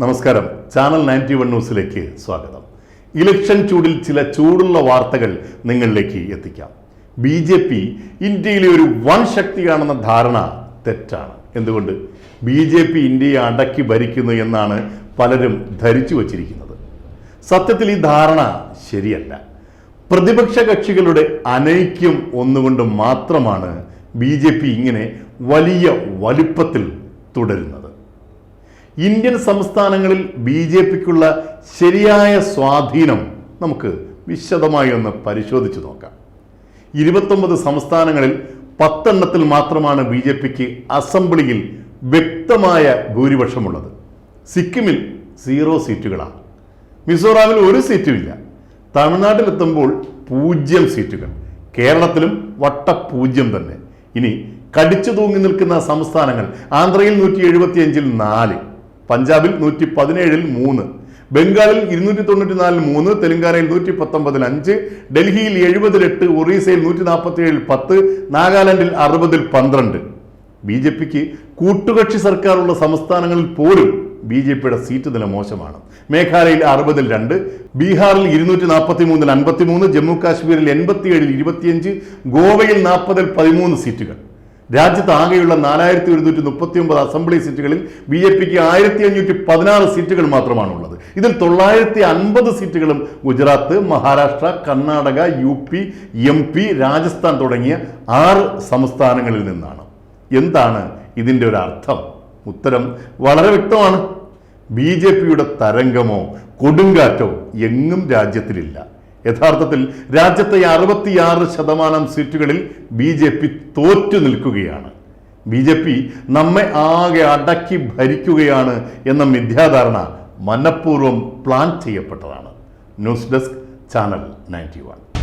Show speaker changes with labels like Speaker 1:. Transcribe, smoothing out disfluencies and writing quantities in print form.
Speaker 1: നമസ്കാരം, ചാനൽ 91 ന്യൂസിലേക്ക് സ്വാഗതം. ഇലക്ഷൻ ചൂടിൽ ചില ചൂടുള്ള വാർത്തകൾ നിങ്ങളിലേക്ക് എത്തിക്കാം. BJP ഇന്ത്യയിലെ ഒരു വൻ ശക്തിയാണെന്ന ധാരണ തെറ്റാണ്. എന്തുകൊണ്ട്? BJP ഇന്ത്യയെ അടക്കി ഭരിക്കുന്നു എന്നാണ് പലരും ധരിച്ചു വച്ചിരിക്കുന്നത്. സത്യത്തിൽ ഈ ധാരണ ശരിയല്ല. പ്രതിപക്ഷ കക്ഷികളുടെ അനൈക്യം ഒന്നുകൊണ്ട് മാത്രമാണ് BJP ഇങ്ങനെ വലിയ വലിപ്പത്തിൽ തുടരുന്നത്. ഇന്ത്യൻ സംസ്ഥാനങ്ങളിൽ BJPക്കുള്ള ശരിയായ സ്വാധീനം നമുക്ക് വിശദമായി ഒന്ന് പരിശോധിച്ച് നോക്കാം. 29 സംസ്ഥാനങ്ങളിൽ 10 എണ്ണത്തിൽ മാത്രമാണ് BJPക്ക് അസംബ്ലിയിൽ വ്യക്തമായ ഭൂരിപക്ഷമുള്ളത്. സിക്കിമിൽ 0 സീറ്റുകളാണ്. മിസോറാമിൽ 1 സീറ്റുമില്ല. തമിഴ്നാട്ടിലെത്തുമ്പോൾ 0 സീറ്റുകൾ. കേരളത്തിലും വട്ട 0 തന്നെ. ഇനി കടിച്ചു തൂങ്ങി നിൽക്കുന്ന സംസ്ഥാനങ്ങൾ: ആന്ധ്രയിൽ 175-ൽ 4, പഞ്ചാബിൽ 117-ൽ 3, ബംഗാളിൽ 294-ൽ 3, തെലങ്കാനയിൽ 119-ൽ 5, ഡൽഹിയിൽ 70-ൽ 8, ഒറീസയിൽ 147-ൽ 10, നാഗാലാൻഡിൽ 60-ൽ 12. BJPക്ക് കൂട്ടുകക്ഷി സർക്കാരുള്ള സംസ്ഥാനങ്ങളിൽ പോലും BJPയുടെ സീറ്റ് നില മോശമാണ്. മേഘാലയയിൽ 60-ൽ 2, ബീഹാറിൽ 243-ൽ 53, ജമ്മു കാശ്മീരിൽ 87-ൽ 25, ഗോവയിൽ 40-ൽ 13 സീറ്റുകൾ. രാജ്യത്ത് ആകെയുള്ള 4139 അസംബ്ലി സീറ്റുകളിൽ BJPക്ക് 1516 സീറ്റുകൾ മാത്രമാണുള്ളത്. ഇതിൽ 950 സീറ്റുകളും ഗുജറാത്ത്, മഹാരാഷ്ട്ര, കർണാടക, UP, MP, രാജസ്ഥാൻ തുടങ്ങിയ 6 സംസ്ഥാനങ്ങളിൽ നിന്നാണ്. എന്താണ് ഇതിൻ്റെ ഒരു അർത്ഥം? ഉത്തരം വളരെ വ്യക്തമാണ്. BJPയുടെ തരംഗമോ കൊടുങ്കാറ്റോ എങ്ങും രാജ്യത്തിലില്ല. യഥാർത്ഥത്തിൽ രാജ്യത്തെ 66% സീറ്റുകളിൽ BJP തോറ്റു നിൽക്കുകയാണ്. BJP നമ്മെ ആകെ അടക്കി ഭരിക്കുകയാണ് എന്ന മിഥ്യാധാരണ മനഃപൂർവ്വം പ്ലാൻ ചെയ്യപ്പെട്ടതാണ്. News desk, channel 91.